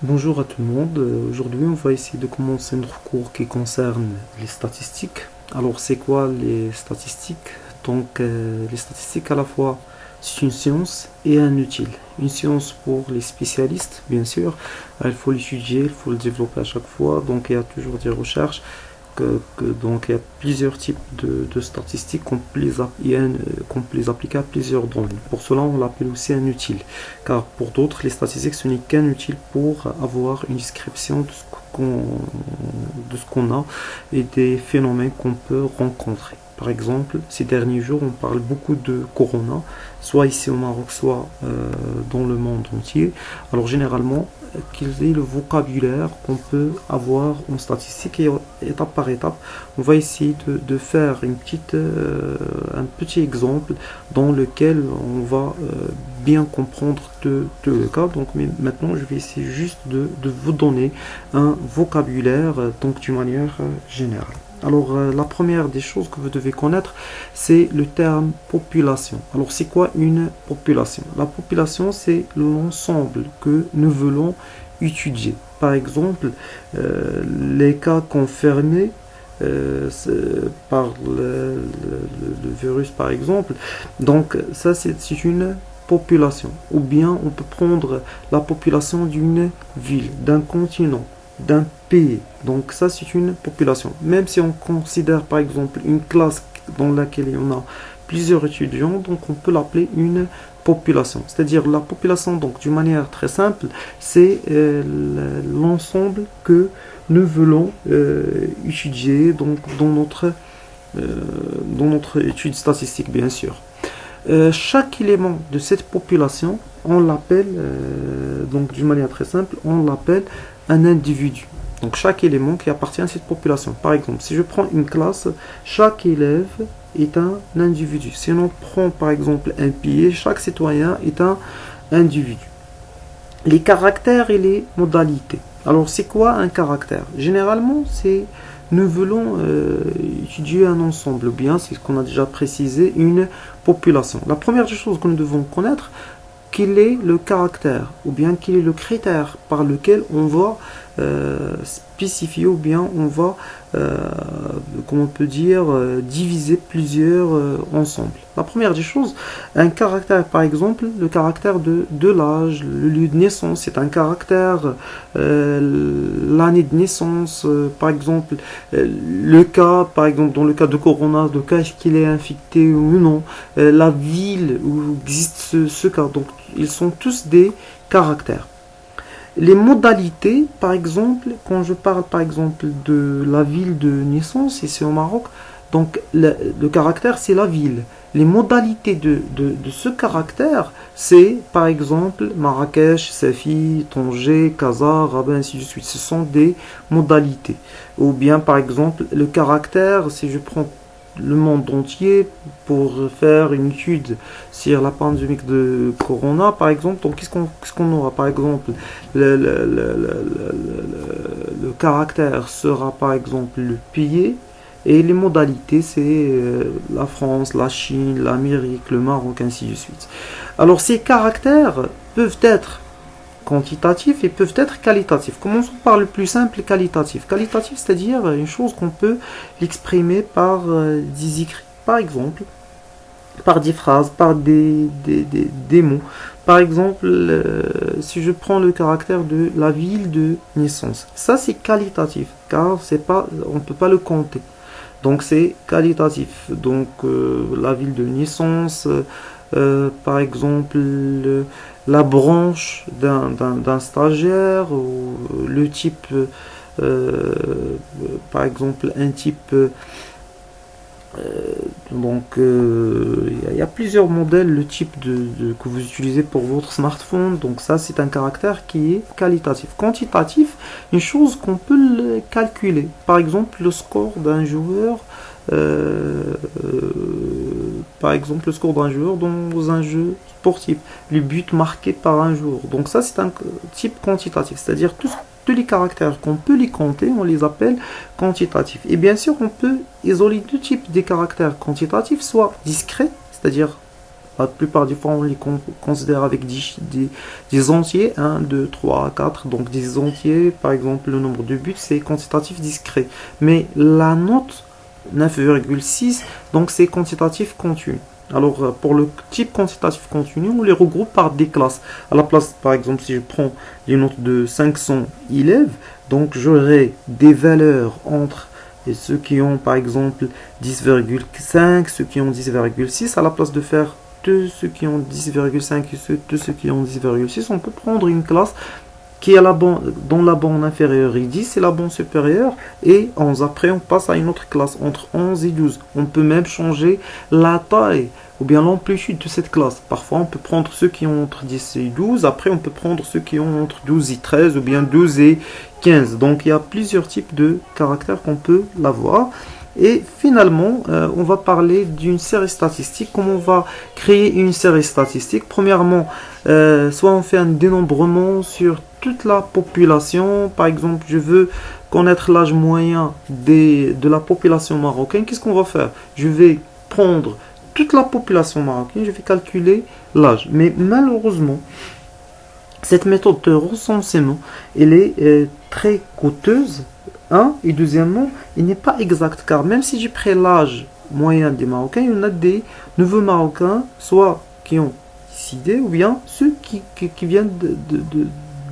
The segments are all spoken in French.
Bonjour à tout le monde. Aujourd'hui, on va essayer de commencer notre cours qui concerne les statistiques. Alors, c'est quoi les statistiques? Les statistiques à la fois, c'est une science et un outil. Une science pour les spécialistes, bien sûr. Il faut l'étudier, il faut le développer à chaque fois. Donc, il y a toujours des recherches. Donc, il y a plusieurs types de statistiques qu'on peut les appliquer à plusieurs domaines. Pour cela, on l'appelle aussi un utile. Car pour d'autres, les statistiques, ce n'est qu'un outil pour avoir une description de ce qu'on a et des phénomènes qu'on peut rencontrer. Par exemple, ces derniers jours, on parle beaucoup de Corona, soit ici au Maroc, soit dans le monde entier. Alors généralement, quel est le vocabulaire qu'on peut avoir en statistique et étape par étape, on va essayer de faire un petit exemple dans lequel on va bien comprendre tout le cas. Donc maintenant, je vais essayer juste de vous donner un vocabulaire donc d'une manière générale. Alors, la première des choses que vous devez connaître, c'est le terme population. Alors, c'est quoi une population? La population, c'est l'ensemble que nous voulons étudier. Par exemple, les cas confirmés par le virus, par exemple. Donc, ça, c'est une population. Ou bien, on peut prendre la population d'une ville, d'un continent, d'un pays. Donc ça, c'est une population. Même si on considère par exemple une classe dans laquelle il y en a plusieurs étudiants, donc on peut l'appeler une population. C'est-à-dire la population, donc d'une manière très simple, c'est l'ensemble que nous voulons étudier donc, dans notre étude statistique, bien sûr. Chaque élément de cette population, on l'appelle, donc d'une manière très simple, on l'appelle un individu. Donc chaque élément qui appartient à cette population. Par exemple, si je prends une classe, chaque élève est un individu. Si on prend par exemple un pays, chaque citoyen est un individu. Les caractères et les modalités. Alors c'est quoi un caractère? Généralement, c'est nous voulons étudier un ensemble, ou bien c'est ce qu'on a déjà précisé, une population. La première chose que nous devons connaître, quel est le caractère, ou bien quel est le critère par lequel on va spécifier, ou bien on va, comment on peut dire, diviser plusieurs ensembles. La première des choses, un caractère, par exemple, le caractère de l'âge, le lieu de naissance, c'est un caractère, l'année de naissance, par exemple, le cas, par exemple, dans le cas de Corona, le cas est-ce qu'il est infecté ou non, la ville où existe ce cas. Donc, ils sont tous des caractères. Les modalités, par exemple, quand je parle par exemple de la ville de naissance ici au Maroc, donc le caractère c'est la ville. Les modalités de ce caractère, c'est par exemple Marrakech, Safi, Tanger, Casa, Rabat, ainsi de suite. Ce sont des modalités. Ou bien par exemple le caractère, si je prends le monde entier pour faire une étude sur la pandémie de Corona, par exemple. Donc, qu'est-ce qu'on aura? Par exemple, le caractère sera, par exemple, le pays, et les modalités, c'est la France, la Chine, l'Amérique, le Maroc, ainsi de suite. Alors, ces caractères peuvent être quantitatifs et peuvent être qualitatifs. Commençons par le plus simple, qualitatif. Qualitatif, c'est-à-dire une chose qu'on peut l'exprimer par des écrits. Par exemple, par des phrases, par des mots. Par exemple, si je prends le caractère de la ville de naissance, ça c'est qualitatif, car c'est pas, on ne peut pas le compter. Donc c'est qualitatif. Donc la ville de naissance, par exemple la branche d'un stagiaire, ou le type, par exemple un type, il y a plusieurs modèles, le type que vous utilisez pour votre smartphone. Donc ça, c'est un caractère qui est qualitatif. Quantitatif, une chose qu'on peut le calculer. Par exemple, le score d'un joueur, par exemple, le score d'un joueur dans un jeu sportif, les buts marqués par un joueur. Donc ça, c'est un type quantitatif, c'est-à-dire tous les caractères qu'on peut les compter, on les appelle quantitatifs. Et bien sûr, on peut isoler deux types de caractères quantitatifs, soit discrets, c'est-à-dire La plupart du temps, on les considère avec des entiers, 1, 2, 3, 4. Donc des entiers, par exemple, le nombre de buts, c'est quantitatif discret. Mais la note 9,6, donc c'est quantitatif continu. Alors, pour le type quantitatif continu, on les regroupe par des classes. À la place, par exemple, si je prends les notes de 500 élèves, donc j'aurai des valeurs entre ceux qui ont, par exemple, 10,5, ceux qui ont 10,6. À la place de faire tous ceux qui ont 10,5 et tous ceux qui ont 10,6, on peut prendre une classe qui est dans la bande inférieure et 10 et la bande supérieure et 11. Après, on passe à une autre classe entre 11 et 12. On peut même changer la taille ou bien l'amplitude de cette classe. Parfois, on peut prendre ceux qui ont entre 10 et 12. Après, on peut prendre ceux qui ont entre 12 et 13 ou bien 12 et 15. Donc, il y a plusieurs types de caractères qu'on peut l'avoir. Et finalement, on va parler d'une série statistique. Comment on va créer une série statistique? Premièrement, soit on fait un dénombrement sur toute la population. Par exemple, je veux connaître l'âge moyen de la population marocaine. Qu'est-ce qu'on va faire? Je vais prendre toute la population marocaine, je vais calculer l'âge. Mais malheureusement, cette méthode de recensement, elle est très coûteuse. Et deuxièmement, il n'est pas exact, car même si j'ai pris l'âge moyen des Marocains, il y en a des nouveaux Marocains, soit qui ont décidé, ou bien ceux qui viennent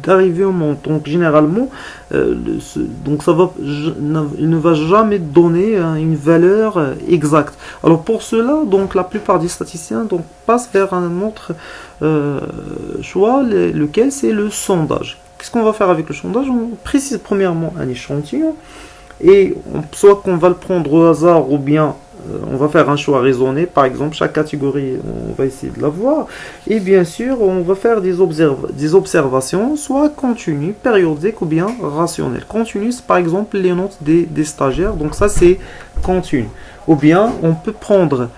d'arriver au monde. Donc généralement, donc il ne va jamais donner une valeur exacte. Alors pour cela, donc la plupart des statisticiens donc, passent vers un autre choix, lequel c'est le sondage. Qu'est-ce qu'on va faire avec le sondage? On précise premièrement un échantillon et soit qu'on va le prendre au hasard ou bien on va faire un choix raisonné. Par exemple, chaque catégorie, on va essayer de la voir. Et bien sûr, on va faire des observations, soit continues, périodiques ou bien rationnelles. Continues, c'est par exemple les notes des stagiaires. Donc ça, c'est continu. Ou bien, on peut prendre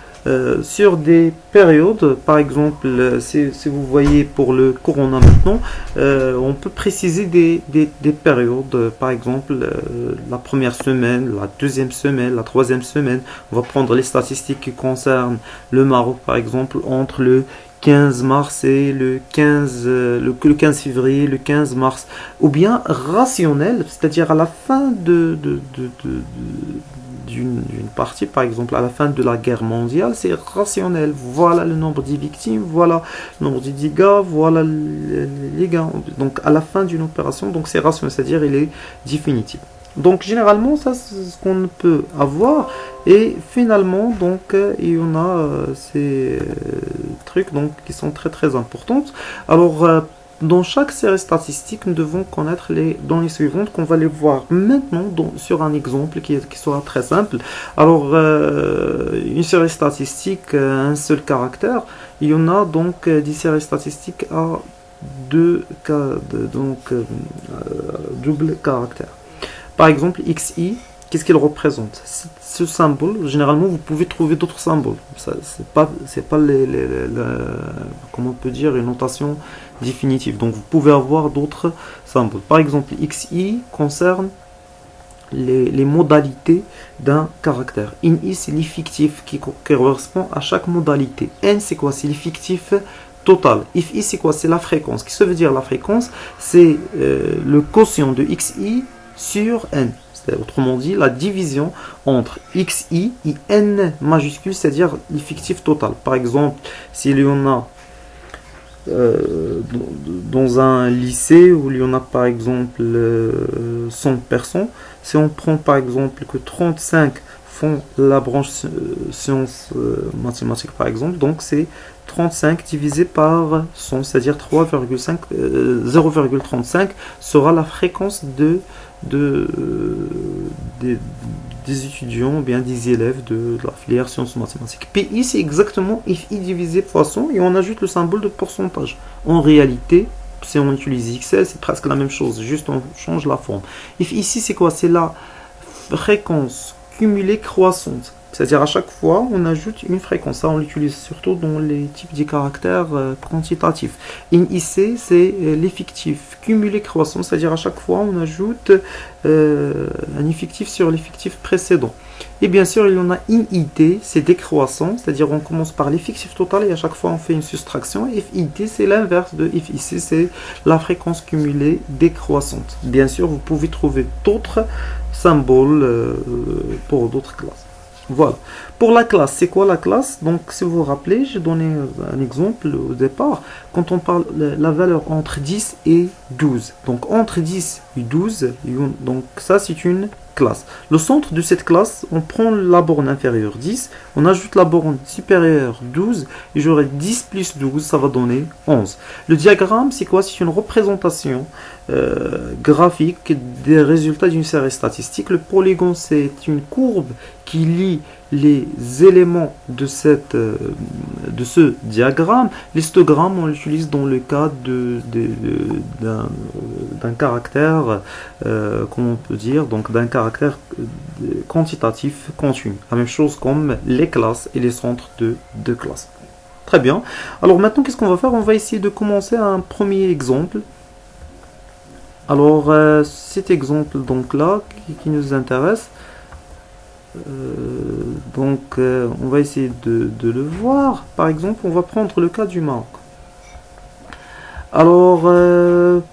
sur des périodes, par exemple, si vous voyez pour le corona maintenant, on peut préciser des périodes, par exemple, la première semaine, la deuxième semaine, la troisième semaine. On va prendre les statistiques qui concernent le Maroc, par exemple, entre le 15 mars et le 15 février, le 15 mars, ou bien rationnel, c'est-à-dire à la fin d'une partie, par exemple à la fin de la guerre mondiale, c'est rationnel. Voilà le nombre de victimes, voilà le nombre de dégâts, voilà les gains. Donc à la fin d'une opération, donc c'est rationnel, c'est-à-dire il est définitif. Donc généralement ça c'est ce qu'on peut avoir et finalement donc il y en a ces trucs donc qui sont très très importants. Alors dans chaque série statistique, nous devons connaître les données suivantes qu'on va les voir maintenant sur un exemple qui sera très simple. Alors, une série statistique, un seul caractère, il y en a donc des séries statistiques à double caractère. Par exemple, XI, qu'est-ce qu'il représente? Ce symbole, généralement, vous pouvez trouver d'autres symboles. C'est pas comment on peut dire, une notation définitive. Donc, vous pouvez avoir d'autres symboles. Par exemple, XI concerne les modalités d'un caractère. INI, c'est l'effectif qui correspond à chaque modalité. N, c'est quoi? C'est l'effectif total. FI, c'est quoi? C'est la fréquence. Qu'est-ce que ça veut dire la fréquence? C'est le quotient de XI sur N. Autrement dit, la division entre XI et N majuscule, c'est-à-dire l'effectif total. Par exemple, s'il y en a dans un lycée où il y en a par exemple 100 personnes, si on prend par exemple que 35 font la branche sciences mathématiques par exemple, donc c'est 35 divisé par 100, c'est-à-dire 0,35 sera la fréquence des étudiants, bien des élèves de la filière sciences mathématiques. PI, c'est exactement FI divisé par 100 et on ajoute le symbole de pourcentage. En réalité, si on utilise Excel, c'est presque la même chose, juste on change la forme. FI ici, c'est quoi? C'est la fréquence cumulée croissante. C'est-à-dire à chaque fois, on ajoute une fréquence. Ça, on l'utilise surtout dans les types de caractères quantitatifs. IC, c'est l'effectif cumulé croissant. C'est-à-dire à chaque fois, on ajoute un effectif sur l'effectif précédent. Et bien sûr, il y en a INT, c'est décroissant. C'est-à-dire on commence par l'effectif total et à chaque fois, on fait une soustraction. FIT, c'est l'inverse de FIC, c'est la fréquence cumulée décroissante. Bien sûr, vous pouvez trouver d'autres symboles pour d'autres classes. Voilà. Pour la classe, c'est quoi la classe? Donc, si vous vous rappelez, j'ai donné un exemple au départ. Quand on parle de la valeur entre 10 et 12. Donc, entre 10 et 12, donc ça, c'est une classe. Le centre de cette classe, on prend la borne inférieure 10, on ajoute la borne supérieure 12, et j'aurai 10 plus 12, ça va donner 11. Le diagramme, c'est quoi? C'est une représentation graphique des résultats d'une série statistique. Le polygone, c'est une courbe qui lie les éléments de ce diagramme. L'histogramme, on l'utilise dans le cas d'un caractère, comment on peut dire, donc d'un caractère quantitatif continu. La même chose comme les classes et les centres de classes. Très bien. Alors maintenant, qu'est-ce qu'on va faire? On va essayer de commencer un premier exemple. Alors, cet exemple donc là qui nous intéresse, on va essayer de le voir. Par exemple, on va prendre le cas du Maroc. Alors,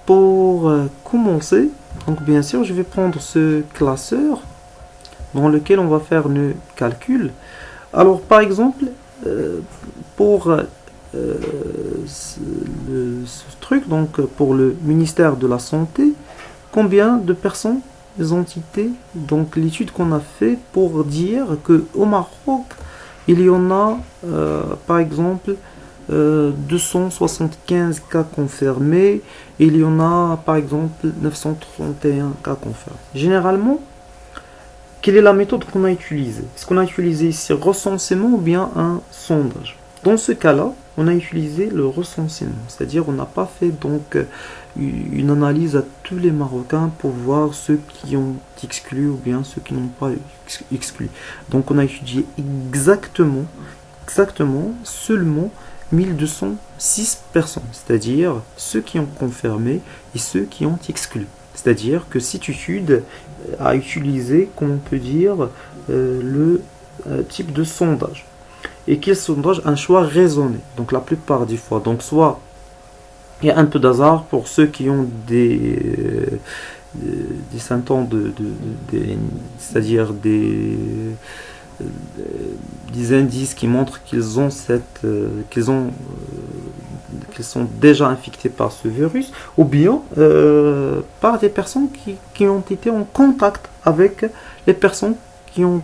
pour commencer, donc bien sûr, je vais prendre ce classeur dans lequel on va faire le calcul. Alors, par exemple, pour ce truc, donc pour le ministère de la Santé, combien de personnes, des entités, donc l'étude qu'on a fait pour dire que au Maroc, il y en a, par exemple, 275 cas confirmés, et il y en a, par exemple, 931 cas confirmés. Généralement, quelle est la méthode qu'on a utilisée? Est-ce qu'on a utilisé ici recensement ou bien un sondage? Dans ce cas-là, on a utilisé le recensement, c'est-à-dire on n'a pas fait donc une analyse à tous les Marocains pour voir ceux qui ont exclu ou bien ceux qui n'ont pas exclu. Donc on a étudié exactement seulement 1206 personnes, c'est-à-dire ceux qui ont confirmé et ceux qui ont exclu. C'est-à-dire que cette étude a utilisé, comme on peut dire, le type de sondage. Et quel sondage? Un choix raisonné. Donc la plupart des fois. Donc soit il y a un peu d'hasard pour ceux qui ont des symptômes c'est-à-dire des indices qui montrent qu'ils sont déjà infectés par ce virus, ou bien par des personnes qui ont été en contact avec les personnes qui ont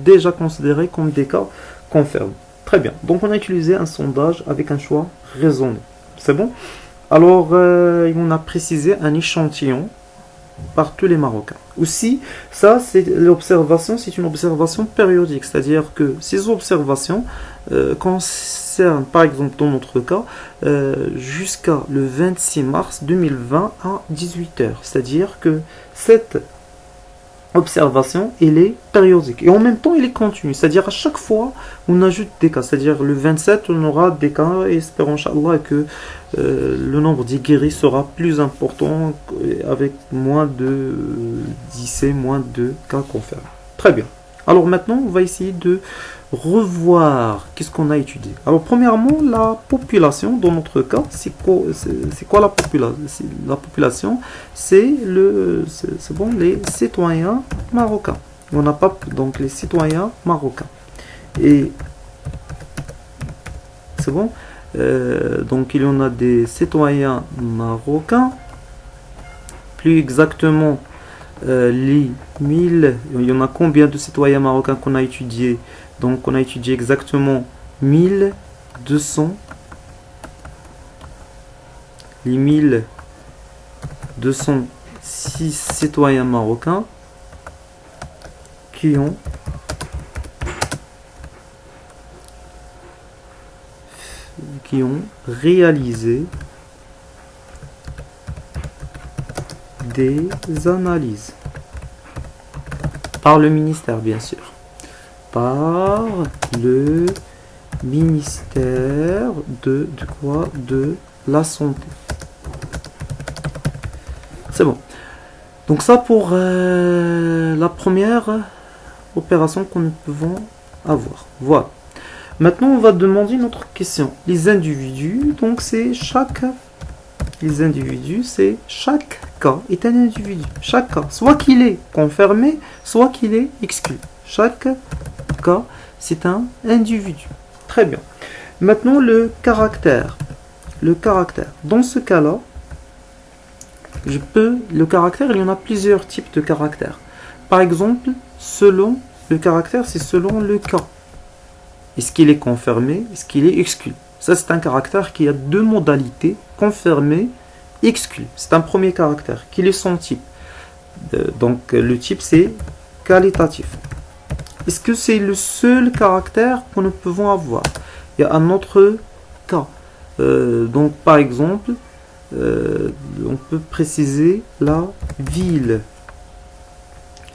déjà considéré comme des cas confirmés. Très bien. Donc on a utilisé un sondage avec un choix raisonné. C'est bon? Alors on a précisé un échantillon par tous les Marocains. Aussi, ça, c'est l'observation, c'est une observation périodique, c'est-à-dire que ces observations concernent, par exemple dans notre cas, jusqu'à le 26 mars 2020 à 18h. C'est-à-dire que cette observation, elle est périodique et en même temps elle est continue, c'est-à-dire à chaque fois on ajoute des cas, c'est-à-dire le 27 on aura des cas et espérons Inch'Allah que le nombre des guéris sera plus important avec moins de 10 et moins de cas confirmés. Très bien. Alors maintenant on va essayer de revoir qu'est-ce qu'on a étudié. Alors premièrement, la population, dans notre cas, c'est quoi la population? La population, c'est bon, les citoyens marocains. On n'a pas donc les citoyens marocains. Et c'est bon. Donc il y en a des citoyens marocains, plus exactement les 1000. Il y en a combien de citoyens marocains qu'on a étudié? Donc on a étudié exactement 1206 citoyens marocains qui ont réalisé des analyses par le ministère, bien sûr. par le ministère de quoi? De la Santé. C'est bon. Donc ça pour la première opération que nous pouvons avoir. Voilà. Maintenant, on va demander une autre question. Les individus, donc c'est chaque... Les individus, c'est chaque cas est un individu. Chaque cas, soit qu'il est confirmé, soit qu'il est exclu. Chaque cas, c'est un individu. Très bien. Maintenant, le caractère. Le caractère. Dans ce cas-là, le caractère, il y en a plusieurs types de caractères. Par exemple, selon le caractère, c'est selon le cas. Est-ce qu'il est confirmé? Est-ce qu'il est exclu? Ça, c'est un caractère qui a deux modalités, confirmé, exclu. C'est un premier caractère. Quel est son type? Donc, le type, c'est qualitatif. Est-ce que c'est le seul caractère que nous pouvons avoir? Il y a un autre cas. Donc, par exemple, on peut préciser la ville.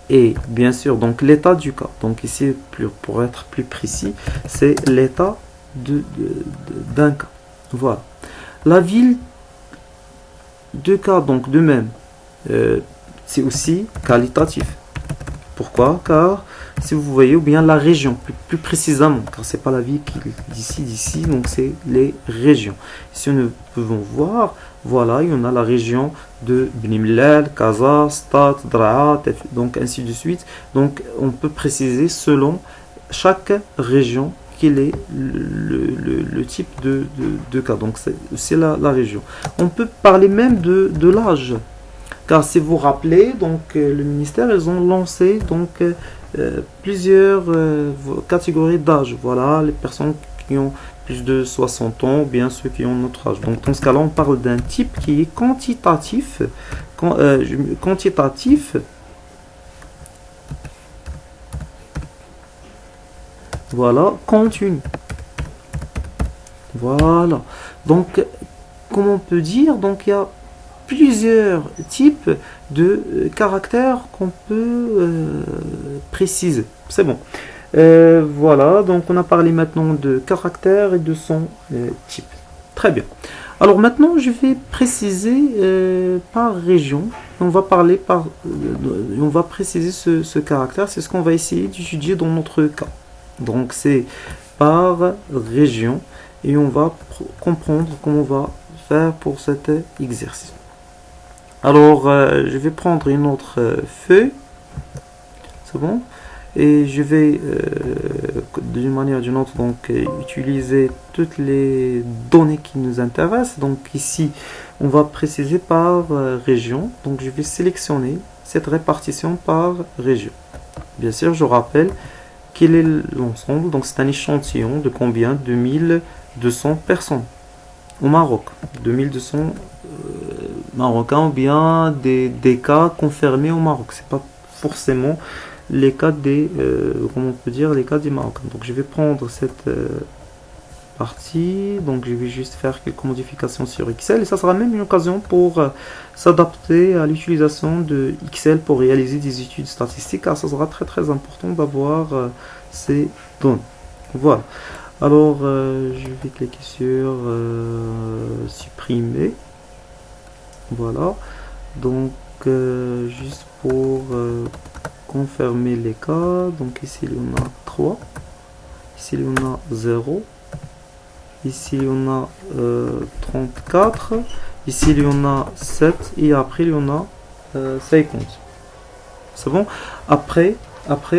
Et bien sûr, donc l'état du cas. Donc ici, pour être plus précis, c'est l'état d'un cas. Voilà. La ville, deux cas, donc de même. C'est aussi qualitatif. Pourquoi? Car si vous voyez, ou bien la région, plus précisément, car c'est pas la ville qui d'ici, donc c'est les régions. Ici, nous pouvons voir, voilà, il y en a la région de Bni Mellal, Casa, Stad, Draa, donc ainsi de suite. Donc, on peut préciser selon chaque région quel est le type de cas. Donc, c'est la région. On peut parler même de l'âge. Car si vous vous rappelez, donc le ministère, ils ont lancé donc plusieurs catégories d'âge. Voilà, les personnes qui ont plus de 60 ans ou bien ceux qui ont notre âge. Donc dans ce cas-là, on parle d'un type qui est quantitatif. Quantitatif. Voilà, continu. Voilà. Donc, comme on peut dire, donc il y a plusieurs types de caractères qu'on peut préciser. C'est bon. Voilà, donc on a parlé maintenant de caractère et de son type. Très bien. Alors maintenant, je vais préciser par région. On va parler on va préciser ce caractère. C'est ce qu'on va essayer d'étudier dans notre cas. Donc c'est par région et on va comprendre comment on va faire pour cet exercice. Alors, je vais prendre une autre feuille. C'est bon? Et je vais, d'une manière ou d'une autre, donc, utiliser toutes les données qui nous intéressent. Donc, ici, on va préciser par région. Donc, je vais sélectionner cette répartition par région. Bien sûr, je rappelle quel est l'ensemble. Donc, c'est un échantillon de combien? 2200 personnes au Maroc. 2200 Marocains ou bien des cas confirmés au Maroc. C'est pas forcément les cas des comment on peut dire, les cas des Marocains. Donc je vais prendre cette partie, donc je vais juste faire quelques modifications sur Excel et ça sera même une occasion pour s'adapter à l'utilisation de Excel pour réaliser des études statistiques, car ça sera très très important d'avoir ces données. Voilà. Alors je vais cliquer sur supprimer. Voilà, donc juste pour confirmer les cas, donc ici il y en a 3, ici il y en a 0, ici il y en a 34, ici il y en a 7 et après il y en a 50. C'est bon? Après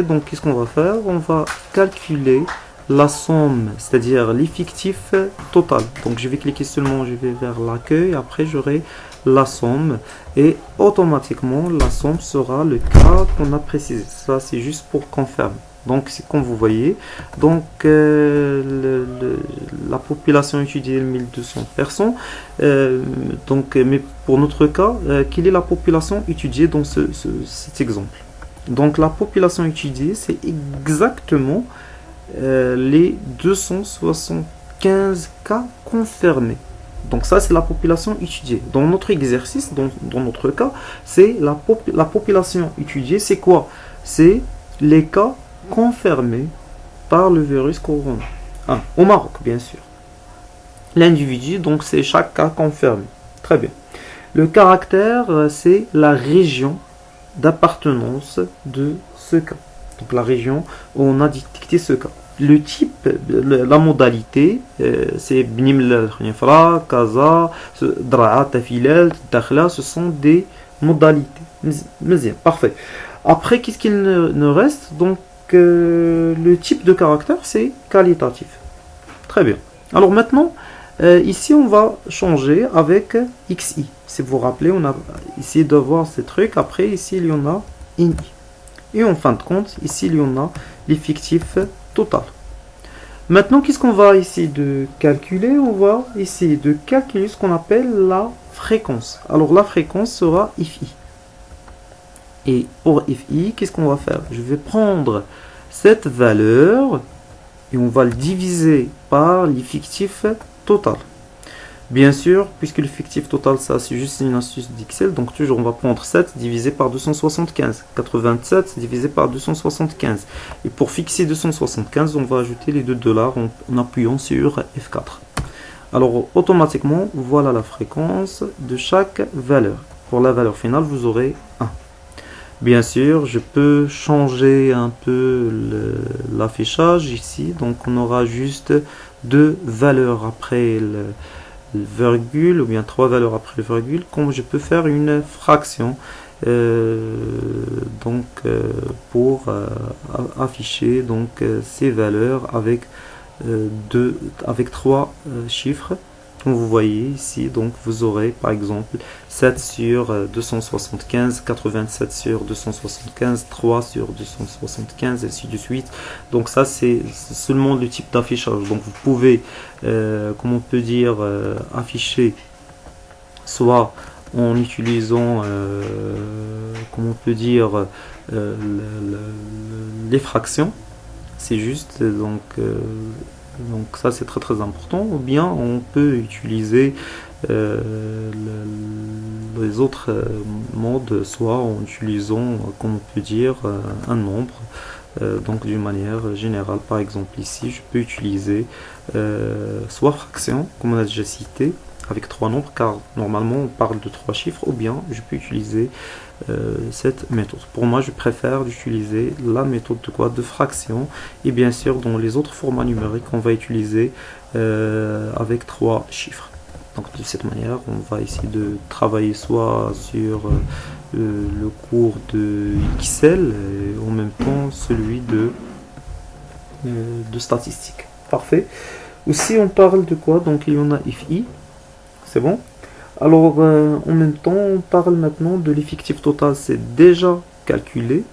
donc qu'est-ce qu'on va faire? On va calculer la somme, c'est-à-dire l'effectif total. Donc je vais cliquer seulement, je vais vers l'accueil, après j'aurai la somme et automatiquement la somme sera le cas qu'on a précisé. Ça c'est juste pour confirmer. Donc c'est comme vous voyez, donc la population étudiée 1200 personnes. Donc mais pour notre cas, quelle est la population étudiée dans cet exemple? Donc la population étudiée, c'est exactement les 275 cas confirmés. Donc ça, c'est la population étudiée. Dans notre exercice, dans notre cas, c'est la population étudiée, c'est quoi? C'est les cas confirmés par le virus corona. Au Maroc, bien sûr. L'individu, donc c'est chaque cas confirmé. Très bien. Le caractère, c'est la région d'appartenance de ce cas. Donc la région où on a détecté ce cas. Le type, la modalité, c'est Bniml al-Khnifra, Kaza, Dra'a, Tafilal, Dakhla, ce sont des modalités. Parfait. Après, qu'est-ce qu'il ne reste? Donc, le type de caractère, c'est qualitatif. Très bien. Alors maintenant, ici, on va changer avec XI. Si vous vous rappelez, on a essayé de voir ces trucs. Après, ici, il y en a INI. Et en fin de compte, ici, il y en a l'effectif total. Maintenant, qu'est-ce qu'on va essayer de calculer? On va essayer de calculer ce qu'on appelle la fréquence. Alors, la fréquence sera FI. Et pour FI, qu'est-ce qu'on va faire? Je vais prendre cette valeur et on va le diviser par l'effectif total. Bien sûr, puisque l'effectif total, ça c'est juste une astuce d'Excel, donc toujours on va prendre 7 divisé par 275, 87 divisé par 275. Et pour fixer 275, on va ajouter les $2 en appuyant sur F4. Alors automatiquement, voilà la fréquence de chaque valeur. Pour la valeur finale, vous aurez 1. Bien sûr, je peux changer un peu l'affichage ici, donc on aura juste 2 valeurs après le virgule, ou bien 3 valeurs après le virgule, comme je peux faire une fraction pour afficher donc ces valeurs avec 3 chiffres. Comme vous voyez ici, donc vous aurez par exemple 7 sur 275, 87 sur 275, 3 sur 275, et ainsi de suite. Donc ça c'est seulement le type d'affichage. Donc vous pouvez, comme on peut dire, afficher soit en utilisant, comment on peut dire, les fractions. C'est juste donc ça c'est très très important, ou bien on peut utiliser les autres modes, soit en utilisant, comme on peut dire, un nombre. Donc d'une manière générale, par exemple ici je peux utiliser soit fraction, comme on a déjà cité, avec 3 nombres, car normalement on parle de 3 chiffres, ou bien je peux utiliser cette méthode. Pour moi, je préfère utiliser la méthode de fraction, et bien sûr dans les autres formats numériques on va utiliser avec 3 chiffres. Donc de cette manière on va essayer de travailler soit sur le cours de Excel et en même temps celui de statistique. Parfait. Aussi on parle de quoi? Donc il y en a FI, c'est bon. Alors, en même temps, on parle maintenant de l'effectif total. C'est déjà calculé,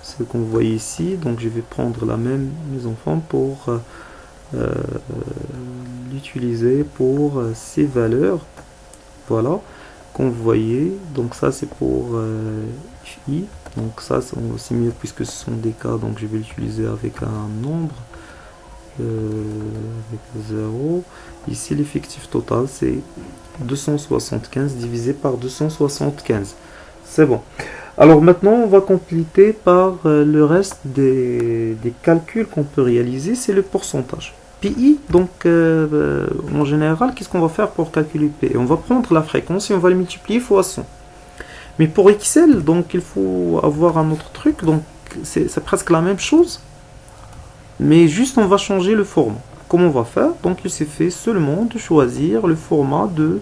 ce qu'on voit ici. Donc, je vais prendre la même mise en forme pour l'utiliser pour ces valeurs. Voilà, comme vous voyez. Donc, ça, c'est pour FI. Donc, ça, c'est mieux puisque ce sont des cas. Donc, je vais l'utiliser avec un nombre. Avec 0. Ici, l'effectif total, c'est 275 divisé par 275. C'est bon. Alors maintenant, on va compléter par le reste des calculs qu'on peut réaliser, c'est le pourcentage. PI, donc en général, qu'est-ce qu'on va faire pour calculer PI? On va prendre la fréquence et on va le multiplier fois 100. Mais pour Excel, donc il faut avoir un autre truc, donc c'est presque la même chose. Mais juste on va changer le format. Comment on va faire? Donc il suffit seulement de choisir le format de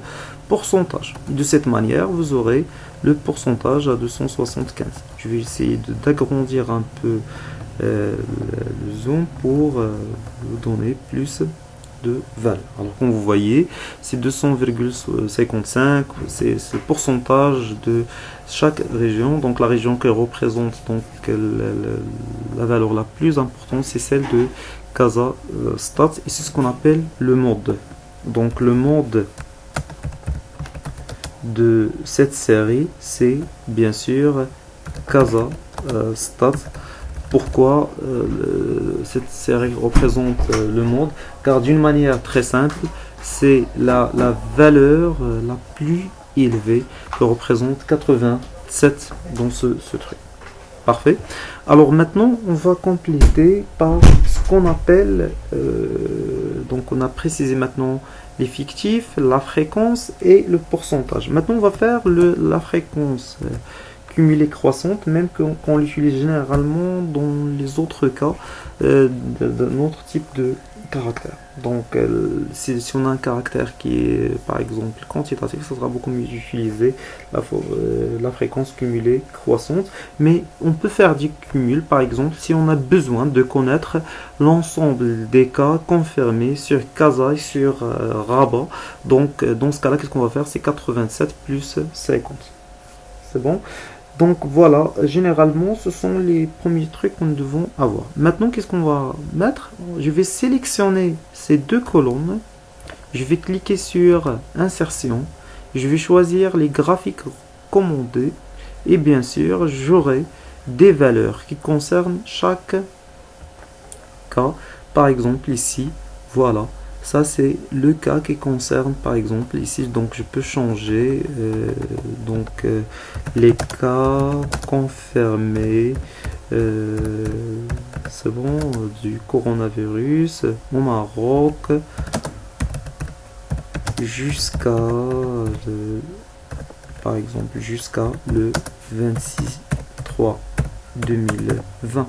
pourcentage. De cette manière, vous aurez le pourcentage à 275. Je vais essayer d'agrandir un peu le zoom pour vous donner plus de valeur. Alors comme vous voyez, c'est 200,55, c'est le pourcentage de chaque région. Donc la région qui représente donc la valeur la plus importante, c'est celle de Kazakhstan, et c'est ce qu'on appelle le mode. Donc le mode de cette série, c'est bien sûr Kazakhstan. Pourquoi cette série représente le monde? Car d'une manière très simple, c'est la valeur la plus élevée que représente 87 dans ce truc. Parfait. Alors maintenant, on va compléter par ce qu'on appelle, donc on a précisé maintenant les fictifs, la fréquence et le pourcentage. Maintenant, on va faire la fréquence cumulée croissante, même qu'on l'utilise généralement dans les autres cas d'un autre type de caractère. Donc, si on a un caractère qui est, par exemple, quantitatif, ça sera beaucoup mieux d'utiliser la fréquence cumulée croissante. Mais on peut faire du cumul, par exemple, si on a besoin de connaître l'ensemble des cas confirmés sur Casa et sur Rabat. Donc, dans ce cas-là, qu'est-ce qu'on va faire? C'est 87 plus 50. C'est bon? Donc voilà, généralement, ce sont les premiers trucs que nous devons avoir. Maintenant, qu'est-ce qu'on va mettre? Je vais sélectionner ces deux colonnes. Je vais cliquer sur Insertion. Je vais choisir les graphiques recommandés. Et bien sûr, j'aurai des valeurs qui concernent chaque cas. Par exemple, ici, voilà. Ça, c'est le cas qui concerne, par exemple, ici, donc je peux changer les cas confirmés, c'est bon, du coronavirus au Maroc jusqu'à, par exemple, jusqu'à le 26/3/2020.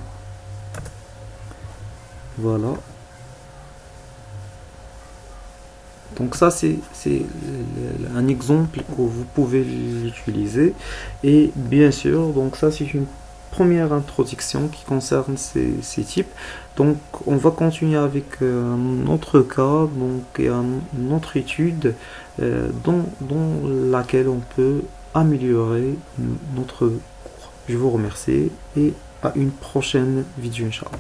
Voilà. Donc ça, c'est un exemple que vous pouvez l'utiliser. Et bien sûr, donc ça, c'est une première introduction qui concerne ces types. Donc, on va continuer avec un autre cas, donc et une autre étude dans laquelle on peut améliorer notre cours. Je vous remercie et à une prochaine vidéo, Inch'Allah.